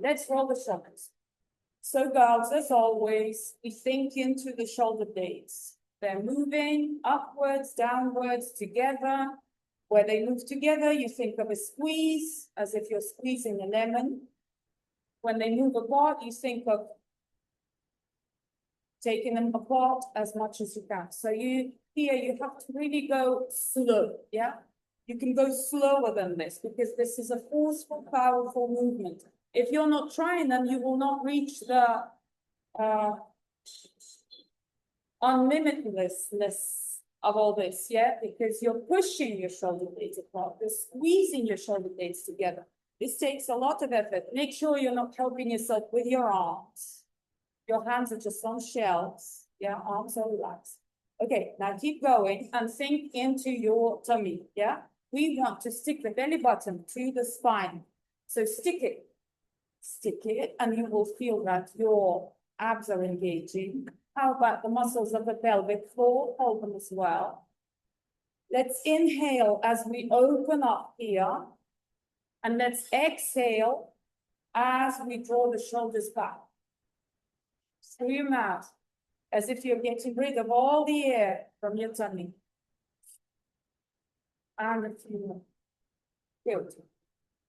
Let's roll the shoulders. So girls, as always, we think into the shoulder blades. They're moving upwards, downwards, together. Where they move together, you think of a squeeze, as if you're squeezing a lemon. When they move apart, you think of taking them apart as much as you can. So you have to really go slow, yeah? You can go slower than this because this is a forceful, powerful movement. If you're not trying them, you will not reach the unlimitlessness of all this, yeah? Because you're pushing your shoulder blades apart, you're squeezing your shoulder blades together. This takes a lot of effort. Make sure you're not helping yourself with your arms. Your hands are just on shelves, yeah? Arms are relaxed. Okay, now keep going and sink into your tummy, yeah? We want to stick the belly button to the spine. So stick it, and you will feel that your abs are engaging. How about the muscles of the pelvic floor? Hold them as well. Let's inhale as we open up here. And let's exhale as we draw the shoulders back. Through your mouth, as if you're getting rid of all the air from your tummy. And a few more. Good.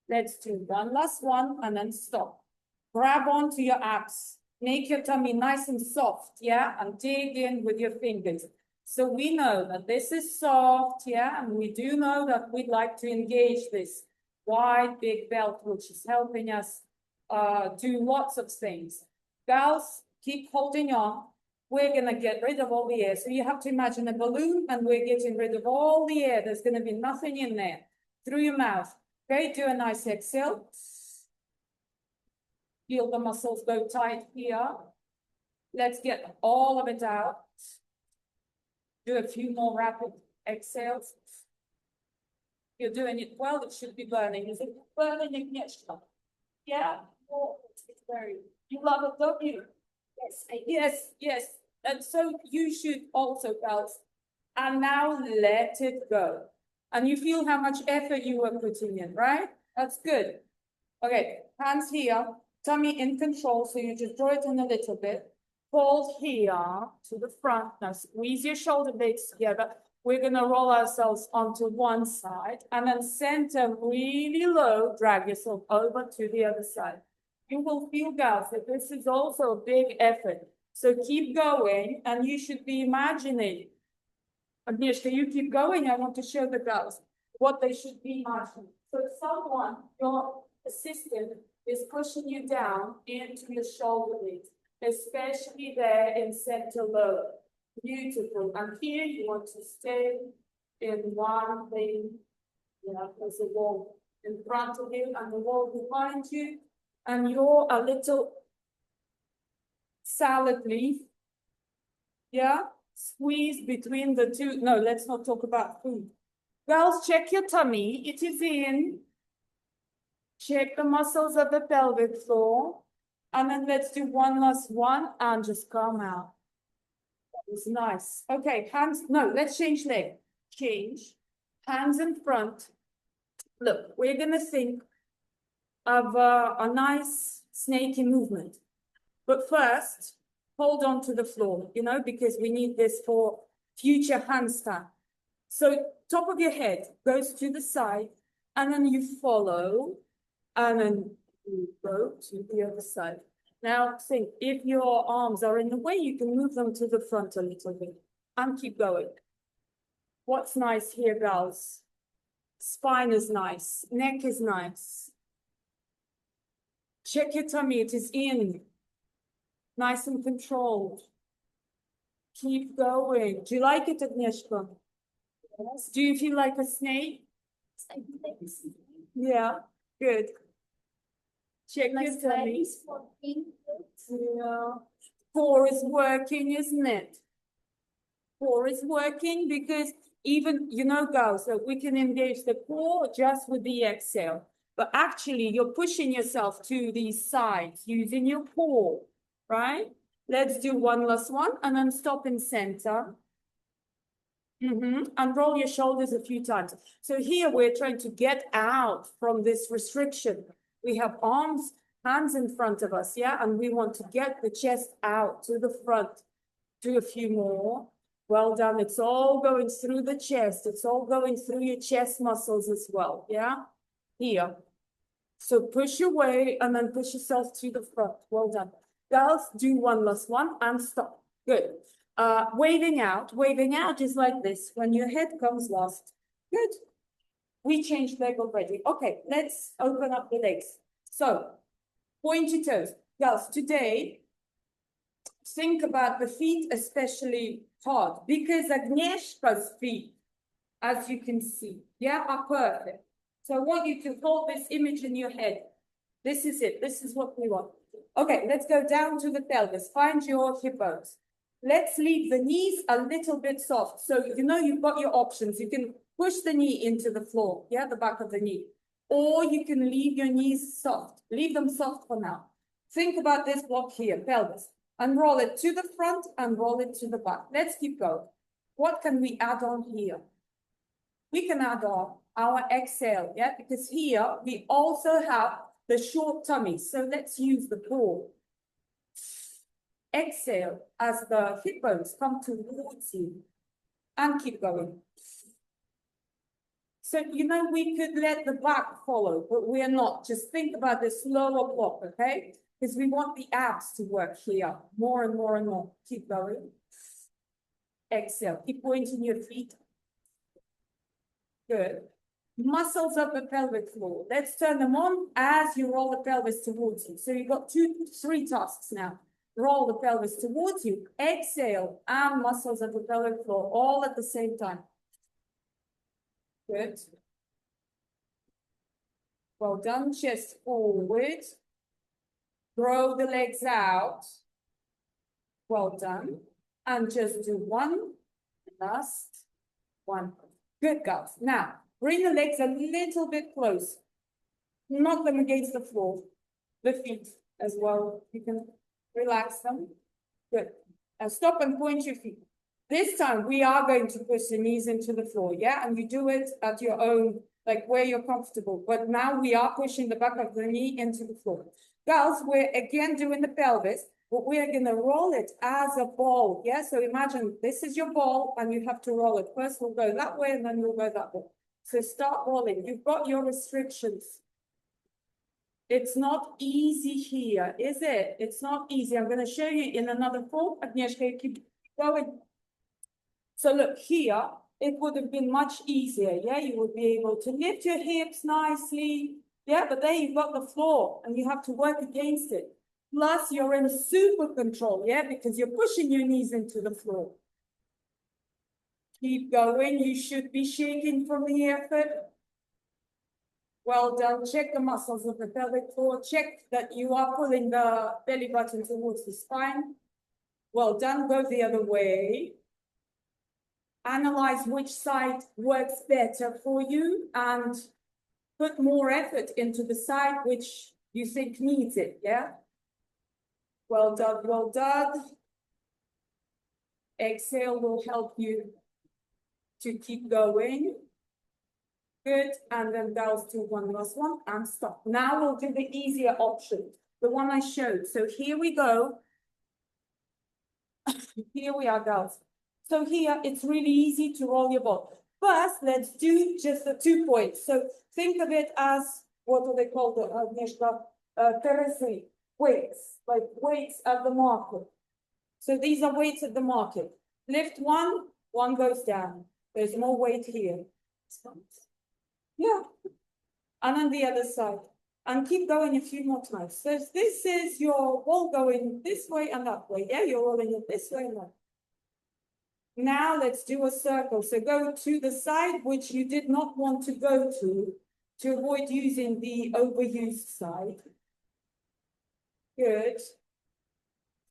Let's do one last one and then stop. Grab onto your abs. Make your tummy nice and soft, yeah? And dig in with your fingers. So we know that this is soft, yeah? And we do know that we'd like to engage this wide, big belt, which is helping us do lots of things. Gals, keep holding on. We're going to get rid of all the air. So you have to imagine a balloon, and we're getting rid of all the air. There's going to be nothing in there. Through your mouth. Okay, do a nice exhale. Feel the muscles go tight here. Let's get all of it out. Do a few more rapid exhales. You're doing it well. It should be burning. Is it burning, Agnieszka? Yeah. Oh, it's very. You love it, don't you? Yes. Yes. Yes. And so you should also, girls. And now let it go. And you feel how much effort you were putting in, right? That's good. Okay, hands here, tummy in control. So you just draw it in a little bit. Hold here to the front. Now squeeze your shoulder blades together. We're going to roll ourselves onto one side and then center really low. Drag yourself over to the other side. You will feel, girls, that this is also a big effort. So keep going, and you should be imagining. Agnieszka, you keep going. I want to show the girls what they should be imagining. So someone, your assistant, is pushing you down into your shoulder blades, especially there in center low. Beautiful. And here you want to stay in one thing. You know, there's a wall in front of you and the wall behind you. And you're a little salad leaf. Yeah? Squeeze between the two. No, let's not talk about food. Girls, check your tummy. It is in. Check the muscles of the pelvic floor. And then let's do one last one and just come out. That was nice. Okay, hands. No, let's change leg. Change. Hands in front. Look, we're going to think of a nice snaky movement. But first, hold on to the floor, you know, because we need this for future handstand. So top of your head goes to the side, and then you follow, and then you go to the other side. Now think, if your arms are in the way, you can move them to the front a little bit and keep going. What's nice here, girls? Spine is nice, neck is nice. Check your tummy, it is in. Nice and controlled. Keep going. Do you like it, Agnieszka? Yes. Do you feel like a snake? Yeah, good. Check your tummy. Yeah. Core is working, isn't it? Core is working because even, you know, girls, that we can engage the core just with the exhale. But actually, you're pushing yourself to these sides using your core. Right? Let's do one last one and then stop in center. And roll your shoulders a few times. So here we're trying to get out from this restriction. We have arms Hands in front of us, yeah? And we want to get the chest out to the front. Do a few more. Well done. It's all going through the chest. It's all going through your chest muscles as well, yeah? Here. So push away and then push yourself to the front. Well done. Girls, do one last one and stop. Good. Waving out. Waving out is like this. When your head comes last. Good. We changed leg already. Okay, let's open up the legs. So, point your toes. Girls, today, think about the feet especially hard because Agnieszka's feet, as you can see, yeah, are perfect. So I want you to hold this image in your head. This is it. This is what we want. Okay, let's go down to the pelvis. Find your hip bones. Let's leave the knees a little bit soft. So, you know, you've got your options. You can push the knee into the floor, yeah, the back of the knee. Or you can leave your knees soft. Leave them soft for now. Think about this block here, pelvis. And roll it to the front and roll it to the back. Let's keep going. What can we add on here? We can add on our exhale, yeah, because here we also have the short tummy. So let's use the core. Exhale as the hip bones come towards you and keep going. So, you know, we could let the back follow, but we are not. Just think about this lower block, okay? Because we want the abs to work here more and more and more. Keep going. Exhale. Keep pointing your feet. Good. Muscles of the pelvic floor. Let's turn them on as you roll the pelvis towards you. So you've got 3 tasks now. Roll the pelvis towards you. Exhale and muscles of the pelvic floor all at the same time. Good. Well done. Chest forward. Throw the legs out. Well done. And just do one last one. Good, girls. Now, bring the legs a little bit close. Knock them against the floor. The feet as well. You can relax them. Good. And stop and point your feet. This time, we are going to push the knees into the floor, yeah? And you do it at your own, like where you're comfortable. But now we are pushing the back of the knee into the floor. Girls, we're again doing the pelvis, but we're going to roll it as a ball, yeah? So imagine this is your ball and you have to roll it. First, we'll go that way and then we'll go that way. So start rolling. You've got your restrictions. It's not easy here, is it? It's not easy. I'm going to show you in another form. Agnieszka, keep going. So look here, it would have been much easier, yeah? You would be able to lift your hips nicely, yeah? But there you've got the floor and you have to work against it. Plus you're in super control, yeah? Because you're pushing your knees into the floor. Keep going, you should be shaking from the effort. Well done, check the muscles of the pelvic floor, check that you are pulling the belly button towards the spine. Well done, go the other way. Analyze which side works better for you and put more effort into the side which you think needs it, yeah? Well done, well done. Exhale will help you to keep going. Good, and then girls do one last one and stop. Now we'll do the easier option, the one I showed. So here we go. Here we are, girls. So here, it's really easy to roll your ball. First, let's do just the 2 points. So think of it as, what do they call the terrace weights, like weights at the market. So these are weights at the market. Lift one, one goes down. There's more weight here. Yeah. And on the other side. And keep going a few more times. So this is your ball going this way and that way. Yeah, you're rolling it this way and that. Now let's do a circle. So go to the side which you did not want to go to avoid using the overused side. Good.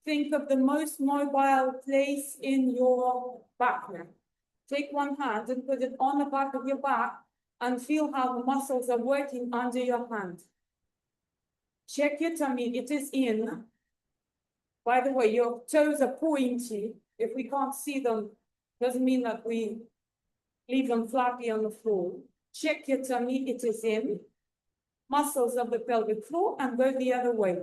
Think of the most mobile place in your back now. Take one hand and put it on the back of your back and feel how the muscles are working under your hand. Check your tummy, it is in. By the way, your toes are pointy. If we can't see them, doesn't mean that we leave them flappy on the floor. Check your tummy, it is in. muscles of the pelvic floor and go the other way.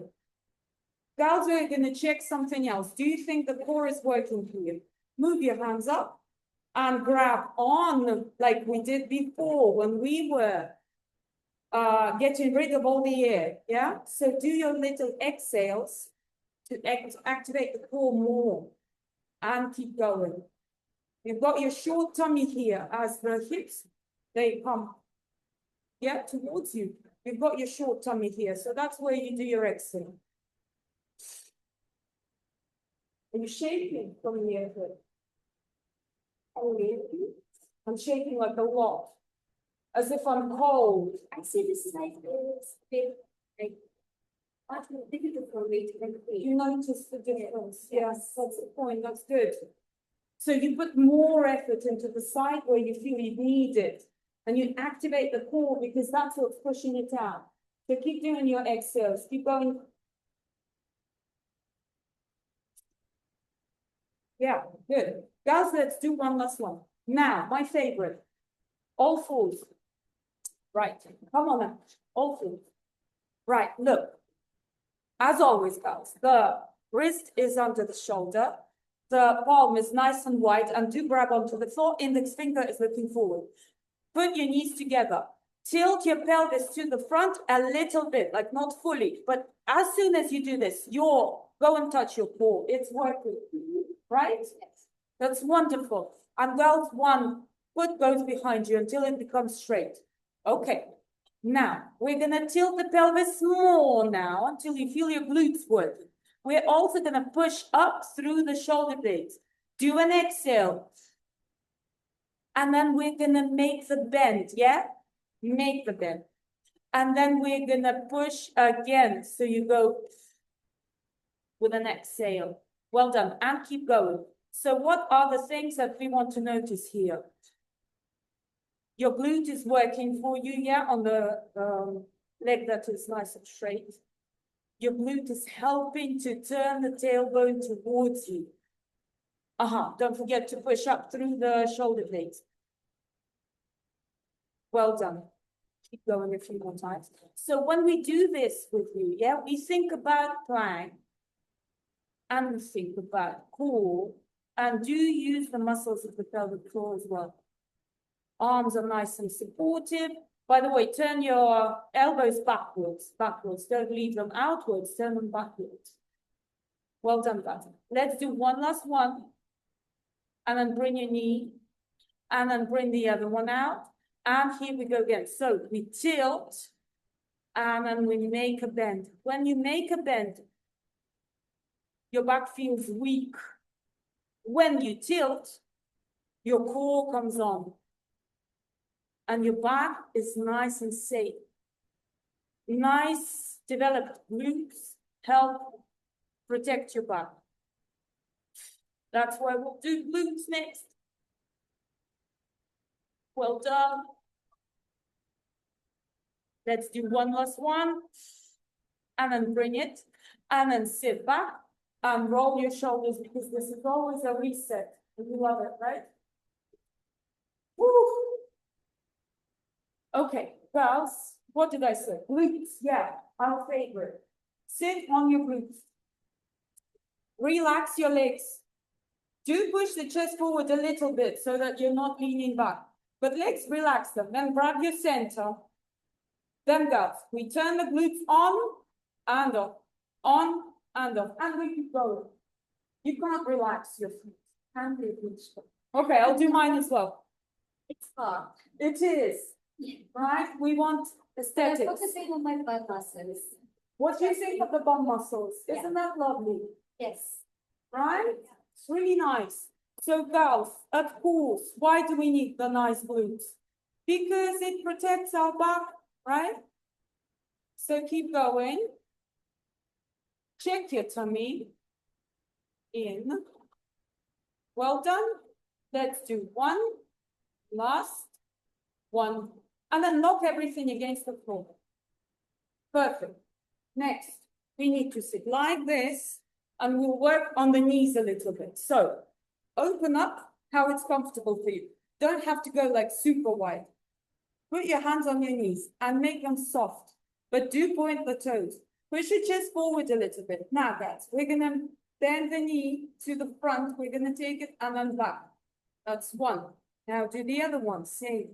Girls, we're going to check something else. Do you think the core is working for you? Move your hands up and grab on like we did before when we were getting rid of all the air, yeah? So do your little exhales to activate the core more and keep going. You've got your short tummy here as the hips, they come, yeah, towards you. You've got your short tummy here, so that's where you do your exhale. Are you shaking from the effort? I'm shaking like a lot, as if I'm cold. I see this like this big, like much more difficult for me to complete. You notice the difference? Yes, that's the point. That's good. So you put more effort into the side where you feel you need it, and you activate the core because that's what's pushing it out. So keep doing your exhales. Keep going. Yeah, good. Guys, let's do one last one. Now, my favorite. All fours. Right. Come on now. All fours. Right, look. As always, guys, the wrist is under the shoulder. The palm is nice and wide, and do grab onto the floor. Index finger is looking forward. Put your knees together. Tilt your pelvis to the front a little bit, like not fully. But as soon as you do this, go and touch your core. It's working, right? That's wonderful. And girls, one foot goes behind you until it becomes straight. Okay. Now, we're going to tilt the pelvis more now until you feel your glutes working. We're also going to push up through the shoulder blades. Do an exhale. And then we're going to make the bend, yeah? Make the bend. And then we're going to push again. So you go with an exhale. Well done. And keep going. So what are the things that we want to notice here? Your glute is working for you, yeah, on the leg that is nice and straight. Your glute is helping to turn the tailbone towards you. Don't forget to push up through the shoulder blades. Well done. Keep going a few more times. So when we do this with you, yeah, we think about plank and we think about core, and do use the muscles of the pelvic floor as well. Arms are nice and supportive. By the way, turn your elbows backwards. Don't leave them outwards, turn them backwards. Well done, guys. Let's do one last one. And then bring your knee. And then bring the other one out. And here we go again. So we tilt. And then we make a bend. When you make a bend, your back feels weak. When you tilt, your core comes on. And your back is nice and safe. Nice developed glutes help protect your back. That's why we'll do glutes next. Well done. Let's do one last one. And then bring it. And then sit back and roll your shoulders because this is always a reset. You love it, right? Woo! Okay, girls, what did I say? Glutes, yeah, our favorite. Sit on your glutes. Relax your legs. Do push the chest forward a little bit so that you're not leaning back. But legs, relax them. Then grab your center. Then, girls, we turn the glutes on and off. On and off. And we keep going. You can't relax your feet. Can't be okay, I'll do mine as well. It's hard. It is. Right? We want aesthetics. I'm focusing on my butt muscles. What do you think of the bum muscles? Isn't that lovely? Yes. Right? It's really nice. So girls, of course, why do we need the nice glutes? Because it protects our back, right? So keep going. Check your tummy. In. Well done. Let's do one last one. And then knock everything against the floor. Perfect. Next, we need to sit like this and we'll work on the knees a little bit. So open up how it's comfortable for you. Don't have to go like super wide. Put your hands on your knees and make them soft. but do point the toes. Push your chest forward a little bit. Now, guys, we're gonna bend the knee to the front. We're gonna take it and then back. That's one. Now do the other one, same.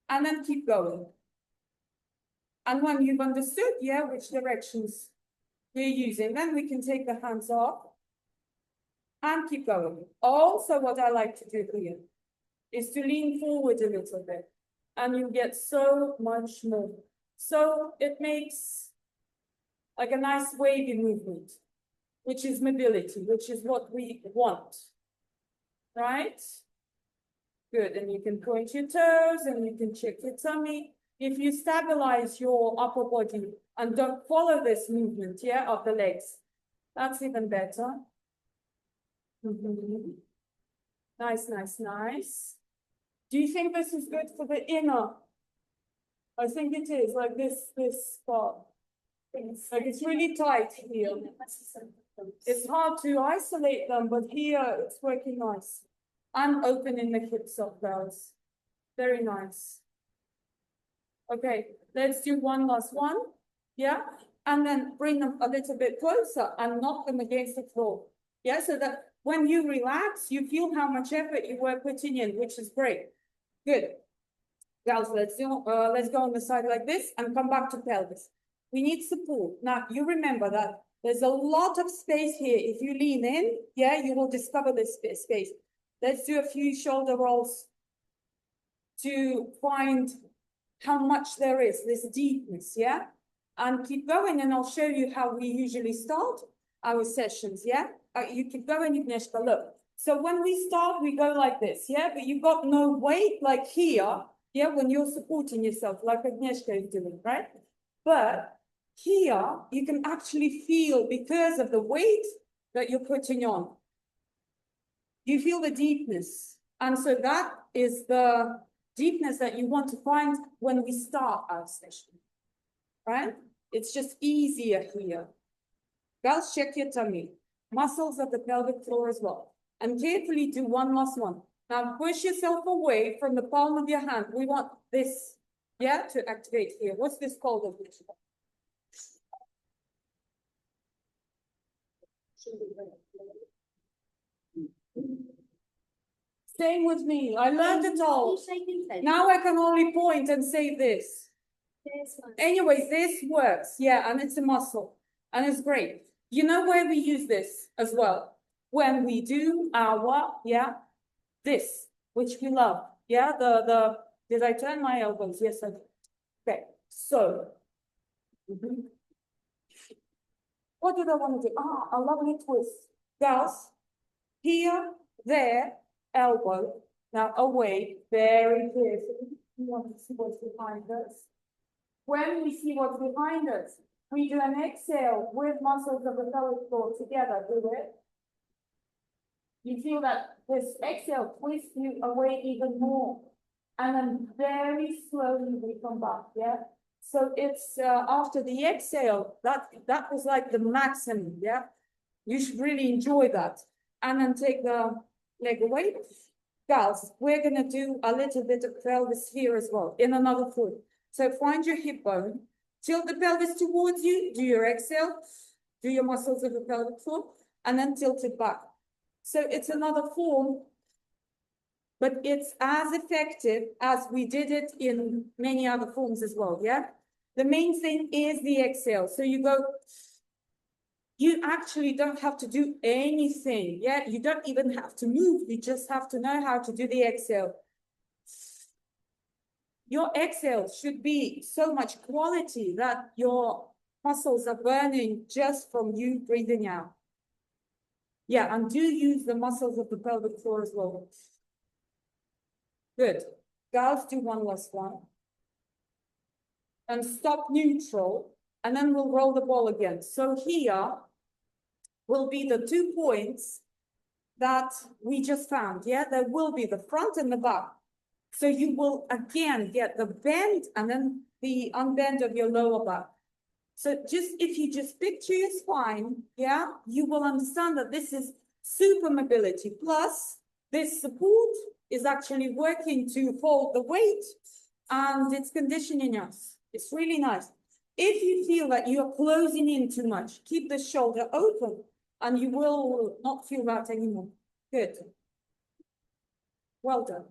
And then keep going. And when you've understood, yeah, which directions we're using, then we can take the hands off and keep going. Also, what I like to do here is to lean forward a little bit, and you get so much more. So it makes like a nice wavy movement, which is mobility, which is what we want, right? Good, and you can point your toes and you can check your tummy. If you stabilize your upper body and don't follow this movement, yeah, of the legs, that's even better. Nice, nice, nice. Do you think this is good for the inner? I think it is, like this part. Like it's really tight here. It's hard to isolate them, but here it's working nice. And opening the hips up, girls. Very nice. Okay, let's do one last one. Yeah, and then bring them a little bit closer and knock them against the floor. Yeah, so that when you relax, you feel how much effort you were putting in, which is great. Good. Girls, let's go on the side like this and come back to pelvis. We need support. Now, you remember that there's a lot of space here. If you lean in, yeah, you will discover this space. Let's do a few shoulder rolls to find how much there is, this deepness, yeah? And keep going, and I'll show you how we usually start our sessions, yeah? You keep going, Agnieszka, look. So when we start, we go like this, yeah? But you've got no weight like here, yeah, when you're supporting yourself, like Agnieszka is doing, right? But here, you can actually feel, because of the weight that you're putting on, you feel the deepness. And so that is the deepness that you want to find when we start our session, right? It's just easier here. Girls, check your tummy, muscles of the pelvic floor as well. And carefully do one last one. Now push yourself away from the palm of your hand. We want this, yeah, to activate here. What's this called? Same with me. I learned it all. Now I can only point and say this. Anyways, this works. Yeah, and it's a muscle. And it's great. You know where we use this as well? When we do our, yeah, this, which we love. Yeah, did I turn my elbows? Yes, I did. Okay, so. What did I want to do? A lovely twist. Girls, here, there, elbow. Now away, very carefully. We want to see what's behind us. When we see what's behind us, we do an exhale with muscles of the pelvic floor together. Do it. You feel that this exhale twists you away even more. And then very slowly we come back, yeah? So it's after the exhale, that was like the maximum, yeah? You should really enjoy that. And then take the leg away. Girls, we're gonna do a little bit of pelvis here as well, in another foot. So find your hip bone, tilt the pelvis towards you, do your exhale, do your muscles of the pelvic floor, and then tilt it back. So it's another form, but it's as effective as we did it in many other forms as well, yeah? The main thing is the exhale. So you go, you actually don't have to do anything, yeah? You don't even have to move, you just have to know how to do the exhale. Your exhale should be so much quality that your muscles are burning just from you breathing out. Yeah, and do use the muscles of the pelvic floor as well. Good. Girls, do one last one. And stop neutral, and then we'll roll the ball again. So here will be the 2 points that we just found, yeah? There will be the front and the back. So you will again get the bend and then the unbend of your lower back. So if you just picture your spine, yeah, you will understand that this is super mobility. Plus, this support is actually working to hold the weight and it's conditioning us. It's really nice. If you feel that you are closing in too much, keep the shoulder open and you will not feel that anymore. Good. Well done.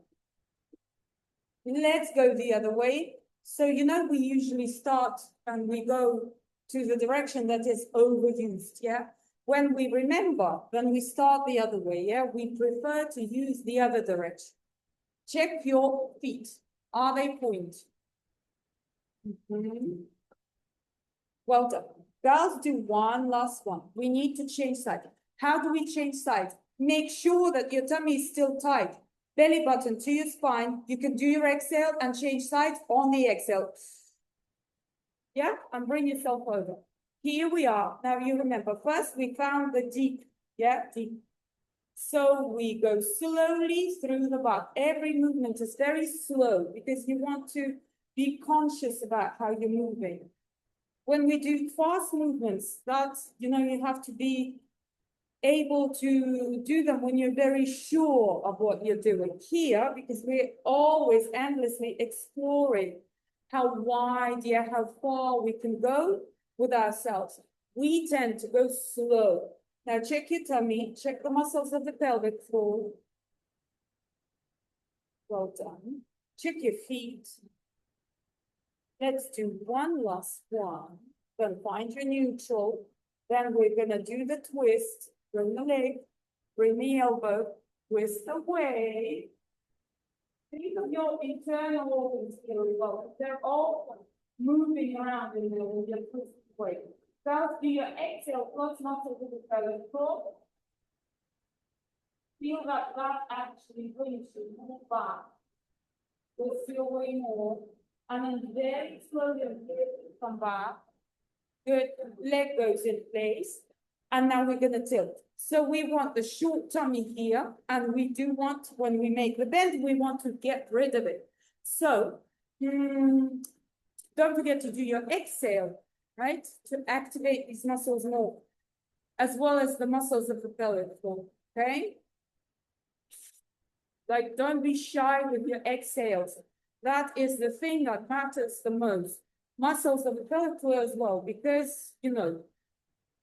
Let's go the other way. So, you know, we usually start and we go to the direction that is overused, yeah? When we remember, when we start the other way, yeah, we prefer to use the other direction. Check your feet. Are they point? Mm-hmm. Well done. Girls, do one last one. We need to change side. How do we change sides? Make sure that your tummy is still tight. Belly button to your spine. You can do your exhale and change sides on the exhale. Yeah, and bring yourself over. Here we are. Now you remember, first we found the deep, yeah, deep. So we go slowly through the back. Every movement is very slow because you want to be conscious about how you're moving. When we do fast movements, that's, you know, you have to be able to do them when you're very sure of what you're doing. Here, because we're always endlessly exploring how wide, yeah, how far we can go with ourselves. We tend to go slow. Now check your tummy, check the muscles of the pelvic floor. Well done. Check your feet. Let's do one last one. Then find your neutral. Then we're gonna do the twist. Bring the leg, bring the elbow, twist away. Think of your internal organs here as well. They're all moving around in your twist away. First, do your exhale, close muscles to the pelvic floor. Feel that actually brings you more back. We'll feel way more. And then very slowly come back. Good. Leg goes in place. And now we're going to tilt. So we want the short tummy here. And we do want, when we make the bend, we want to get rid of it. So don't forget to do your exhale, right? To activate these muscles more, as well as the muscles of the pelvic floor, okay? Like, don't be shy with your exhales. That is the thing that matters the most. Muscles of the pelvic floor as well, because, you know,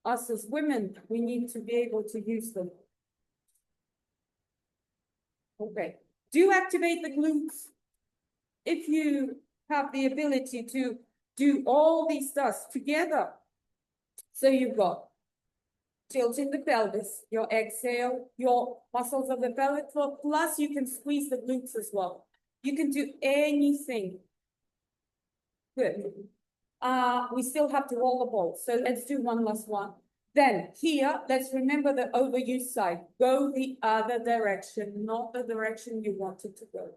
us as women, we need to be able to use them. Okay. Do activate the glutes. If you have the ability to do all these stuff together. So you've got tilting the pelvis, your exhale, your muscles of the pelvic floor, plus you can squeeze the glutes as well. You can do anything. Good. We still have to roll the ball. So let's do one last one. Then here, let's remember the overused side. Go the other direction, not the direction you wanted to go.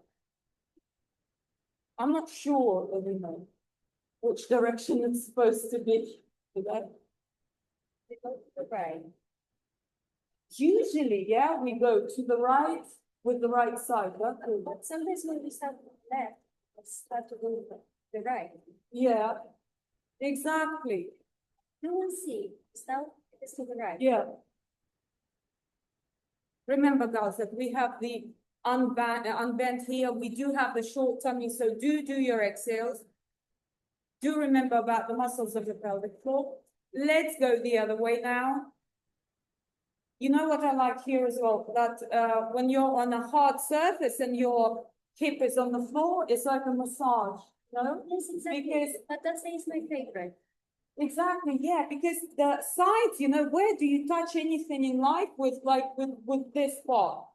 I'm not sure that we know which direction it's supposed to be. Right. Usually, yeah, we go to the right with the right side. But sometimes when we start with the left, we start to go with the right. Yeah, exactly. No one see. Start to the right. Yeah. Remember, guys, that we have the unbent here. We do have the short tummy, so do your exhales. Do remember about the muscles of the pelvic floor. Let's go the other way now. You know what I like here as well? That when you're on a hard surface and your hip is on the floor, it's like a massage. No? Yes, exactly. Because but that is my favorite. Exactly, yeah, because the sides, you know, where do you touch anything in life with with this part?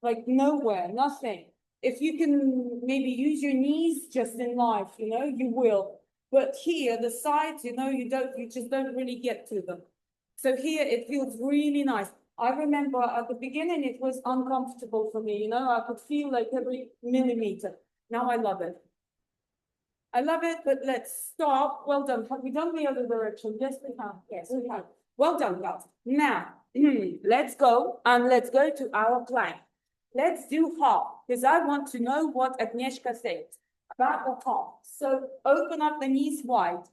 Like nowhere, nothing. If you can maybe use your knees just in life, you know, you will. But here, the sides, you know, you just don't really get to them. So here it feels really nice. I remember at the beginning it was uncomfortable for me, you know, I could feel like every millimeter. Now I love it. I love it, but let's stop. Well done. Have we done the other direction? Yes, we have. Yes, we have. Well done, guys. Now, let's go and let's go to our plank. Let's do half, because I want to know what Agnieszka said about the half. So open up the knees wide.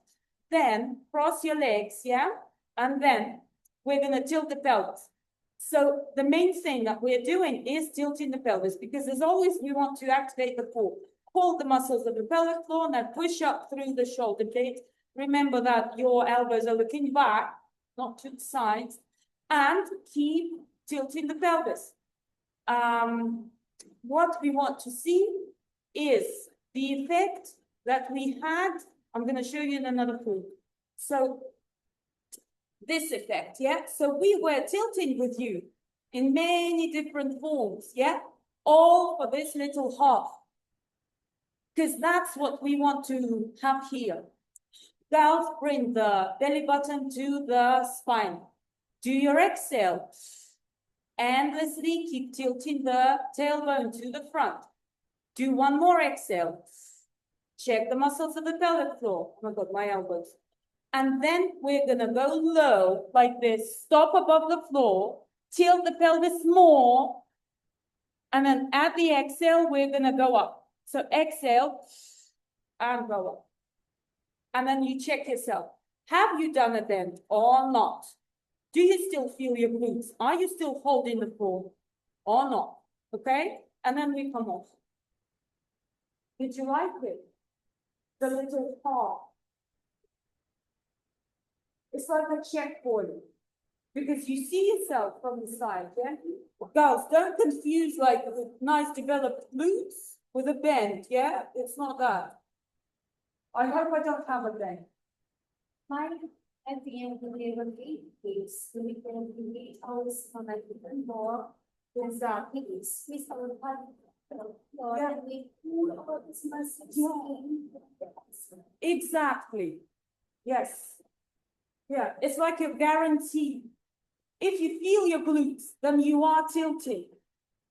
Then cross your legs, yeah? And then we're going to tilt the pelvis. So the main thing that we're doing is tilting the pelvis, because as always, we want to activate the core. Hold the muscles of the pelvic floor and then push up through the shoulder blade. Remember that your elbows are looking back, not to the sides, and keep tilting the pelvis. What we want to see is the effect that we had. I'm going to show you in another proof. So this effect, yeah? So we were tilting with you in many different forms, yeah? All for this little half. Because that's what we want to have here. Girls, bring the belly button to the spine. Do your exhale. Endlessly keep tilting the tailbone to the front. Do one more exhale. Check the muscles of the pelvic floor. Oh my God, my elbows. And then we're gonna go low like this. Stop above the floor. Tilt the pelvis more. And then at the exhale, we're gonna go up. So exhale and go up. And then you check yourself. Have you done it then or not? Do you still feel your glutes? Are you still holding the floor or not? Okay? And then we come off. Did you like it? The little part. It's like a checkpoint. Because you see yourself from the side, yeah? Girls, don't confuse like the nice developed glutes with a bend, yeah? It's not that. I hope I don't have a bend. Mine at the end of the day will be peace. So we can be always come back even more. Exactly. Squeeze our part. Yeah. And we pull about this message. Exactly. Yes. Yeah, it's like a guarantee. If you feel your glutes, then you are tilting.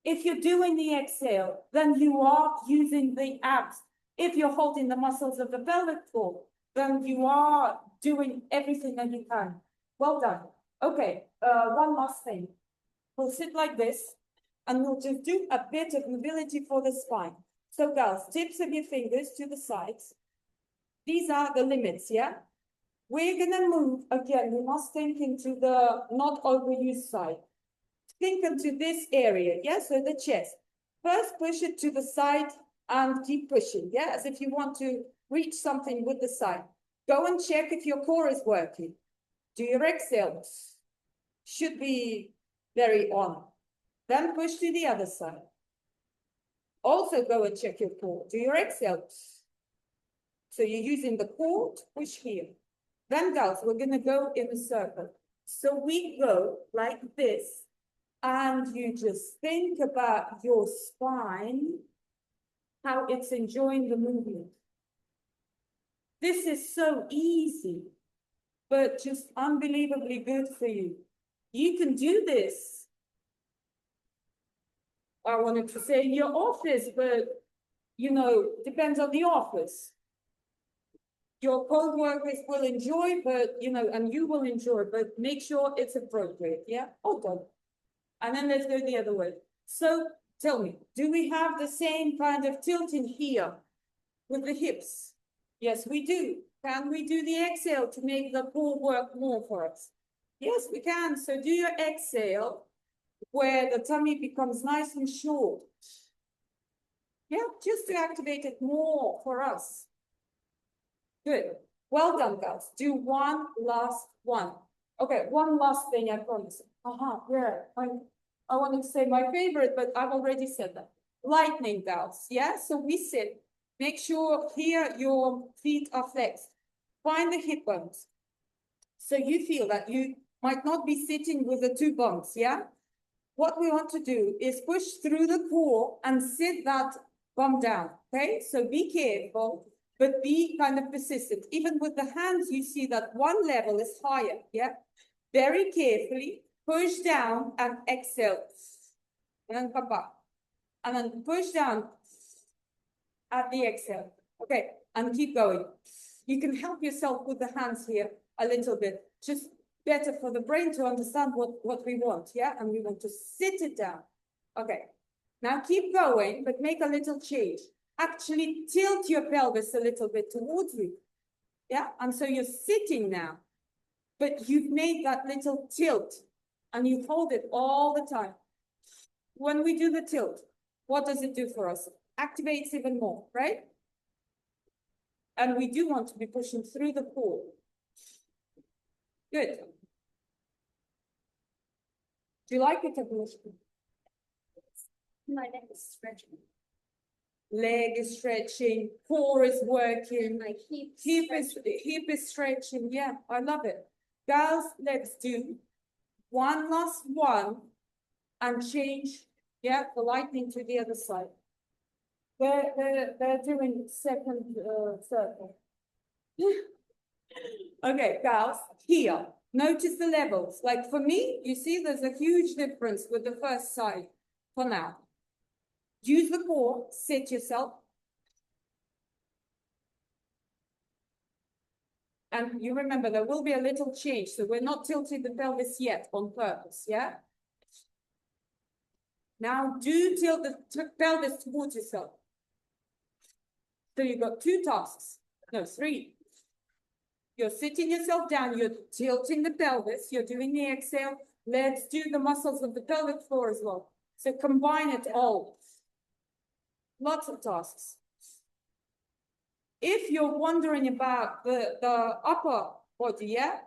If you're doing the exhale, then you are using the abs. If you're holding the muscles of the pelvic floor, then you are doing everything that you can. Well done. Okay, one last thing. We'll sit like this, and we'll just do a bit of mobility for the spine. So girls, tips of your fingers to the sides. These are the limits, yeah? We're gonna move, again, we must think into the not overused side. Think into this area, yeah? So the chest. First, push it to the side and keep pushing, yeah? As if you want to reach something with the side. Go and check if your core is working. Do your exhales. Should be very on. Then push to the other side. Also go and check your core. Do your exhales. So you're using the core to push here. Then girls, we're gonna go in a circle. So we go like this, and you just think about your spine, how it's enjoying the movement. This is so easy, but just unbelievably good for you. You can do this. I wanted to say in your office, but you know, depends on the office. Your co-workers will enjoy, but you know, and you will enjoy, but make sure it's appropriate. Yeah. Hold on. And then let's go the other way. So tell me, do we have the same kind of tilting here with the hips? Yes, we do. Can we do the exhale to make the core work more for us? Yes, we can. So do your exhale where the tummy becomes nice and short. Yeah, just to activate it more for us. Good. Well done, guys. Do one last one. Okay, one last thing, I promise. Yeah. I wanted to say my favorite, but I've already said that. Lightning bells, yeah? So we sit. Make sure here your feet are flexed. Find the hip bones. So you feel that you might not be sitting with the two bones, yeah? What we want to do is push through the core and sit that bum down, okay? So be careful, but be kind of persistent. Even with the hands, you see that one level is higher, yeah? Very carefully, push down and exhale. And then come back. And then push down at the exhale. Okay, and keep going. You can help yourself with the hands here a little bit. Just better for the brain to understand what we want, yeah? And we want to sit it down. Okay, now keep going, but make a little change. Actually tilt your pelvis a little bit towards you, yeah? And so you're sitting now, but you've made that little tilt and you hold it all the time. When we do the tilt, what does it do for us? Activates even more, right? And we do want to be pushing through the core. Good. Do you like it, Agnieszka? My neck is stretching. Leg is stretching, core is working, My hip is stretching. Yeah, I love it. Girls, let's do one last one and change, yeah, the lightning to the other side. They're doing second circle. Okay, girls, here, notice the levels. Like for me, you see there's a huge difference with the first side for now. Use the core, sit yourself. And you remember there will be a little change, so we're not tilting the pelvis yet on purpose, yeah? Now do tilt the pelvis towards yourself. So you've got 2 tasks, no, 3. You're sitting yourself down, you're tilting the pelvis, you're doing the exhale. Let's do the muscles of the pelvic floor as well. So combine it all. Lots of tasks. If you're wondering about the upper body, yeah?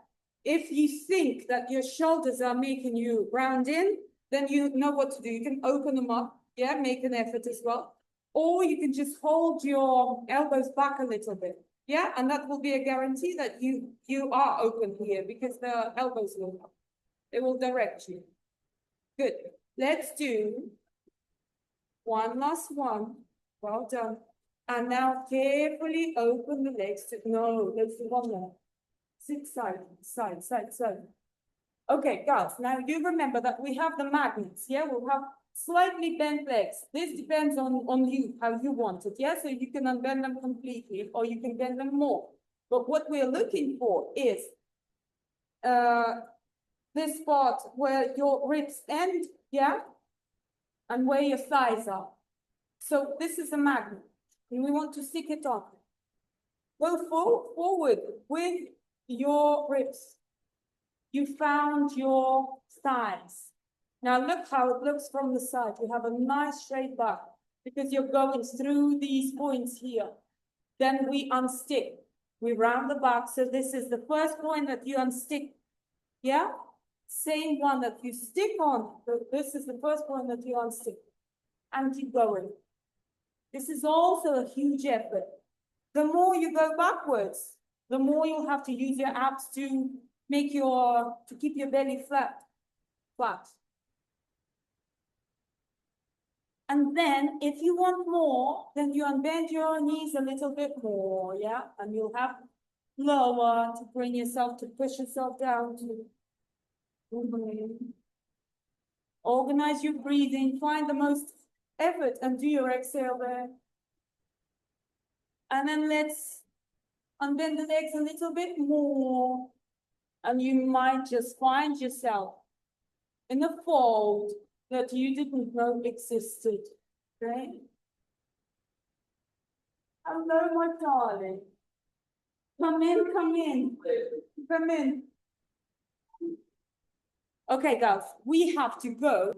If you think that your shoulders are making you round in, then you know what to do. You can open them up, yeah? Make an effort as well. Or you can just hold your elbows back a little bit, yeah? And that will be a guarantee that you are open here because the elbows will help. It will direct you. Good. Let's do one last one. Well done. And now carefully open the legs to, no, let's do one more. Sit side, side, side, side. Okay, guys, now you remember that we have the magnets, yeah? We'll have slightly bent legs. This depends on you, how you want it, yeah? So you can unbend them completely or you can bend them more. But what we're looking for is this part where your ribs end, yeah? And where your thighs are. So this is a magnet. And we want to stick it on. Go forward with your ribs. You found your thighs. Now look how it looks from the side. You have a nice straight back because you're going through these points here. Then we unstick. We round the back. So this is the first point that you unstick. Yeah? Same one that you stick on. So this is the first point that you unstick. And keep going. This is also a huge effort. The more you go backwards, the more you'll have to use your abs to make to keep your belly flat. And then if you want more, then you unbend your knees a little bit more, yeah? And you'll have lower to bring yourself, to push yourself down to organize your breathing, find the most effort and do your exhale there. And then let's unbend the legs a little bit more. And you might just find yourself in a fold that you didn't know existed. Okay? Hello, my darling. Come in, come in. Come in. Okay, guys, we have to go.